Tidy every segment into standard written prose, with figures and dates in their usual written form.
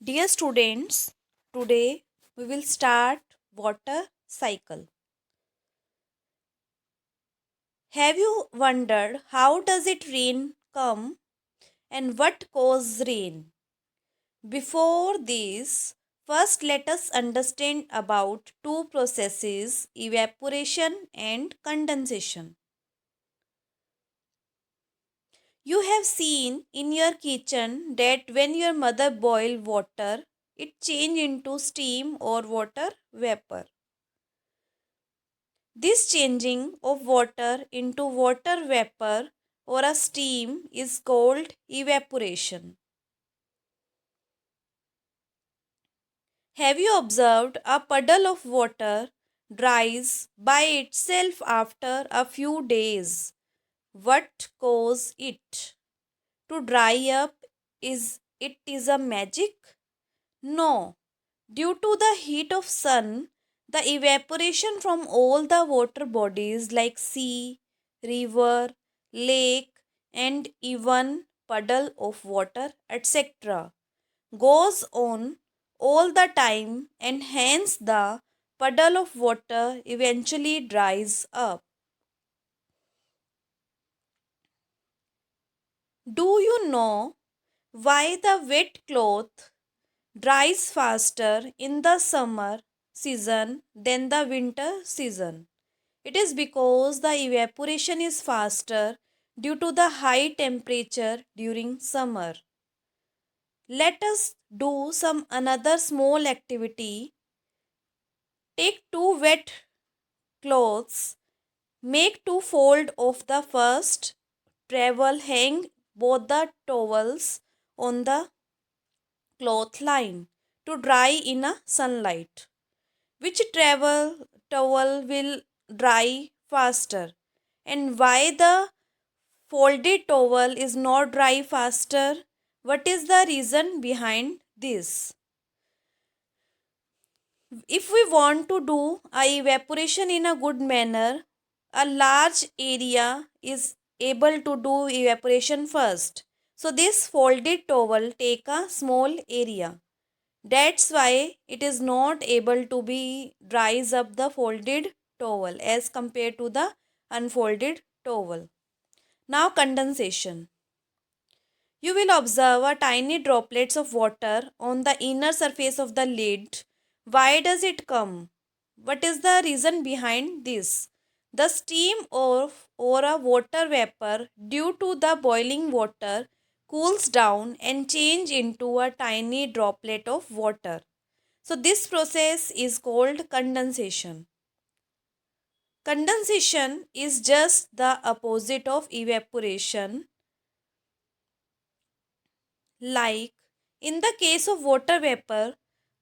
Dear students, today we will start water cycle. Have you wondered how does it rain come and what causes rain? Before this, first let us understand about two processes, evaporation and condensation. You have seen in your kitchen that when your mother boil water, it change into steam or water vapor. This changing of water into water vapor or a steam is called evaporation. Have you observed a puddle of water dries by itself after a few days? What causes it to dry up? Is it is a magic? No. Due to the heat of sun, the evaporation from all the water bodies like sea, river, lake and even puddle of water etc. goes on all the time and hence the puddle of water eventually dries up. Do you know why the wet cloth dries faster in the summer season than the winter season? It is because the evaporation is faster due to the high temperature during summer. Let us do some another small activity. Take two wet clothes, make two fold of the first, travel hang both the towels on the cloth line to dry in a sunlight. Which travel towel will dry faster and why the folded towel is not dry faster? What is the reason behind this? If we want to do a evaporation in a good manner, a large area is able to do evaporation first. So this folded towel take a small area. That's why it is not able to be dries up the folded towel as compared to the unfolded towel. Now condensation. You will observe a tiny droplets of water on the inner surface of the lid. Why does it come? What is the reason behind this? The steam of or a water vapor due to the boiling water cools down and change into a tiny droplet of water. So this process is called condensation. Condensation is just the opposite of evaporation. Like in the case of water vapor,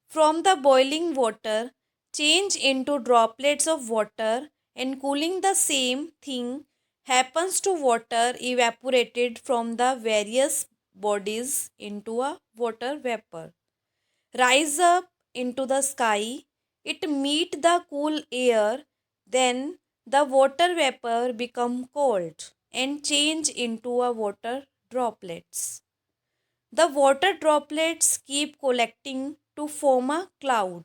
from the boiling water change into droplets of water and cooling the same thing happens to water evaporated from the various bodies into a water vapor. Rise up into the sky, it meet the cool air, then the water vapor become cold and change into a water droplets. The water droplets keep collecting to form a cloud.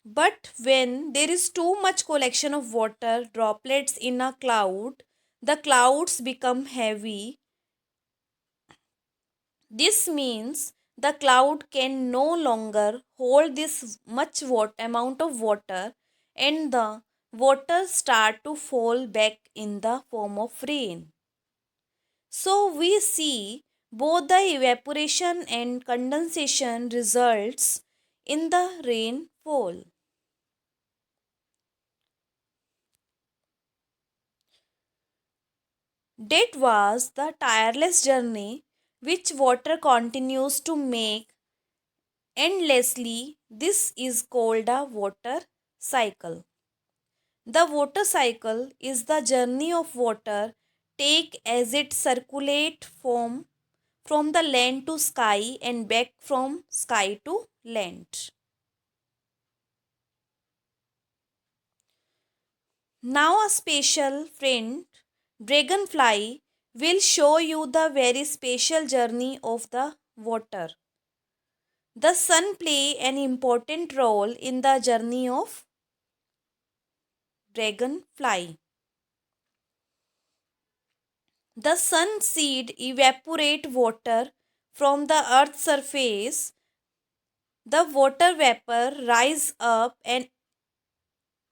But when there is too much collection of water droplets in a cloud, the clouds become heavy. This means the cloud can no longer hold this much amount of water and the water start to fall back in the form of rain. So we see both the evaporation and condensation results in the rainfall. That was the tireless journey which water continues to make endlessly. This is called a water cycle. The water cycle is the journey of water take as it circulate from the land to sky and back from sky to land. Now a special friend, Dragonfly, will show you the very special journey of the water. The sun play an important role in the journey of dragonfly. The sun seed evaporate water from the earth's surface. The water vapor rise up and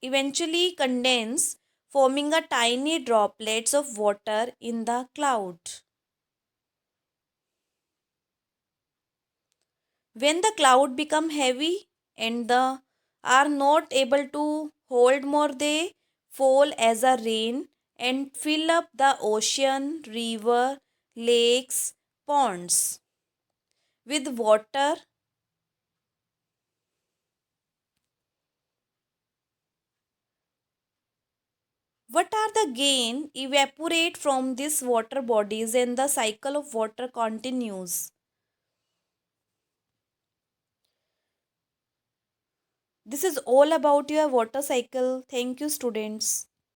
eventually condense, forming a tiny droplets of water in the cloud. When the cloud become heavy and the are not able to hold more, they fall as a rain and fill up the ocean, river, lakes, ponds with water. What are the gain evaporate from these water bodies and the cycle of water continues. This is all about your water cycle. Thank you, students.